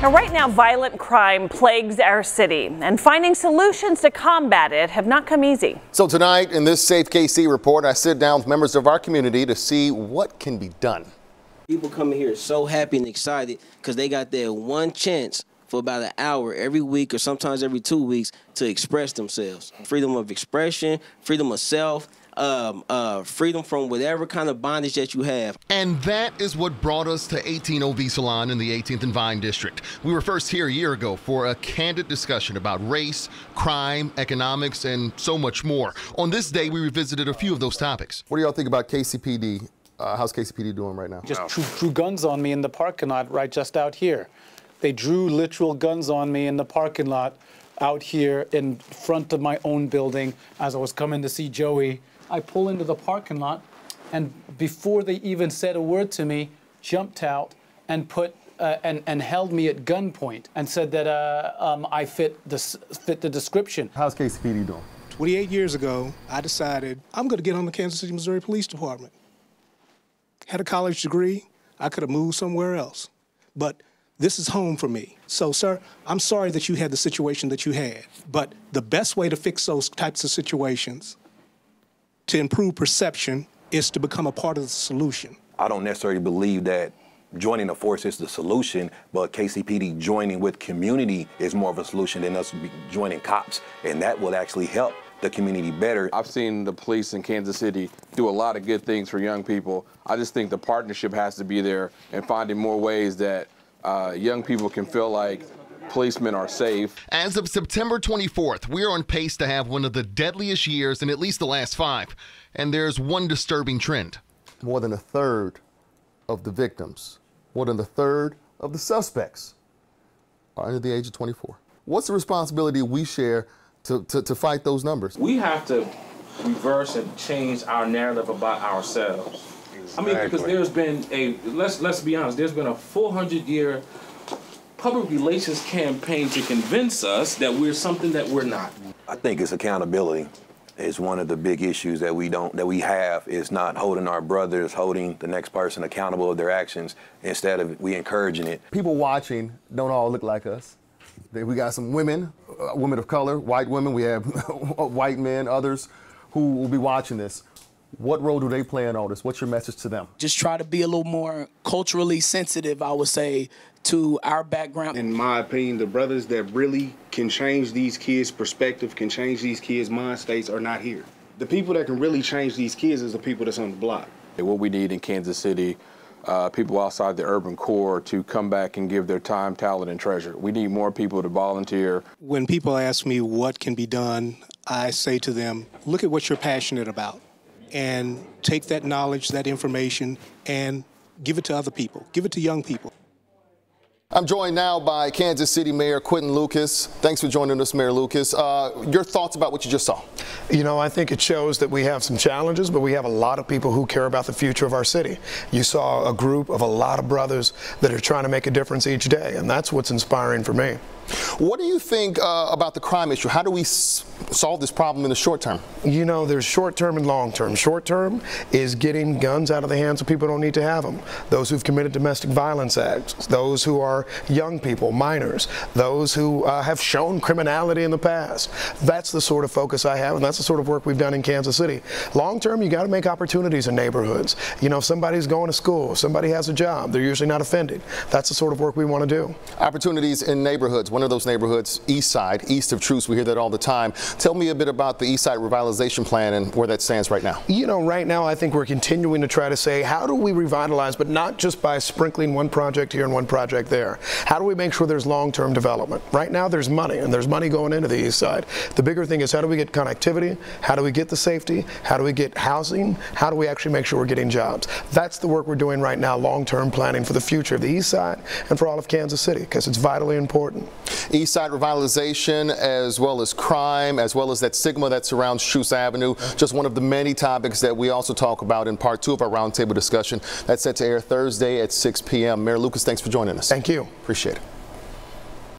Now, right now, violent crime plagues our city, and finding solutions to combat it have not come easy. So tonight, in this Safe KC report, I sit down with members of our community to see what can be done. People coming here so happy and excited because they got their one chance for about an hour every week or sometimes every 2 weeks to express themselves. Freedom of expression, freedom of self, freedom from whatever kind of bondage that you have. And that is what brought us to 18 OV Salon in the 18th and Vine District. We were first here a year ago for a candid discussion about race, crime, economics, and so much more. On this day, we revisited a few of those topics. What do y'all think about KCPD? How's KCPD doing right now? Just drew guns on me in the parking lot right just out here. They drew literal guns on me in the parking lot out here in front of my own building as I was coming to see Joey. I pull into the parking lot, and before they even said a word to me, jumped out and put and held me at gunpoint and said that I fit the description. How's KCPD doing? 28 years ago, I decided I'm going to get on the Kansas City, Missouri Police Department. Had a college degree, I could have moved somewhere else, but this is home for me. So, sir, I'm sorry that you had the situation that you had, but the best way to fix those types of situations, to improve perception, is to become a part of the solution. I don't necessarily believe that joining the force is the solution, but KCPD joining with community is more of a solution than us joining cops, and that will actually help the community better. I've seen the police in Kansas City do a lot of good things for young people. I just think the partnership has to be there and finding more ways that young people can feel like policemen are safe. As of September 24th, we're on pace to have one of the deadliest years in at least the last 5. And there's one disturbing trend. More than a third of the victims, more than a third of the suspects are under the age of 24. What's the responsibility we share to fight those numbers? We have to reverse and change our narrative about ourselves. Exactly. I mean, because there's been let's be honest, there's been a 400-year public relations campaign to convince us that we're something that we're not. I think it's accountability. It's one of the big issues that we have is not holding our brothers, holding the next person accountable of their actions instead of we encouraging it. People watching don't all look like us. We got some women, women of color, white women. We have white men, others who will be watching this. What role do they play in all this? What's your message to them? Just try to be a little more culturally sensitive, I would say, to our background. In my opinion, the brothers that really can change these kids' perspective, can change these kids' mind states are not here. The people that can really change these kids is the people that's on the block. What we need in Kansas City, people outside the urban core to come back and give their time, talent, and treasure. We need more people to volunteer. When people ask me what can be done, I say to them, look at what you're passionate about and take that knowledge, that information, and give it to other people. Give it to young people. I'm joined now by Kansas City Mayor Quentin Lucas. Thanks for joining us, Mayor Lucas. Your thoughts about what you just saw? You know, I think it shows that we have some challenges, but we have a lot of people who care about the future of our city. You saw a group of a lot of brothers that are trying to make a difference each day, and that's what's inspiring for me. What do you think about the crime issue? How do we solve this problem in the short term? You know, there's short term and long term. Short term is getting guns out of the hands of people who don't need to have them. Those who've committed domestic violence acts, those who are young people, minors, those who have shown criminality in the past. That's the sort of focus I have, and that's the sort of work we've done in Kansas City. Long term, you got to make opportunities in neighborhoods. You know, if somebody's going to school, if somebody has a job, they're usually not offended. That's the sort of work we want to do. Opportunities in neighborhoods. One of those neighborhoods, East Side, east of Truce. We hear that all the time. Tell me a bit about the East Side revitalization plan and where that stands right now. You know, right now I think we're continuing to try to say, how do we revitalize, but not just by sprinkling one project here and one project there. How do we make sure there's long-term development? Right now there's money, and there's money going into the East Side. The bigger thing is, how do we get connectivity? How do we get the safety? How do we get housing? How do we actually make sure we're getting jobs? That's the work we're doing right now, long-term planning for the future of the East Side and for all of Kansas City, because it's vitally important. East Side revitalization, as well as crime, as well as that stigma that surrounds Truce Avenue. Just one of the many topics that we also talk about in part 2 of our roundtable discussion. That's set to air Thursday at 6 p.m. Mayor Lucas, thanks for joining us. Thank you. Appreciate it.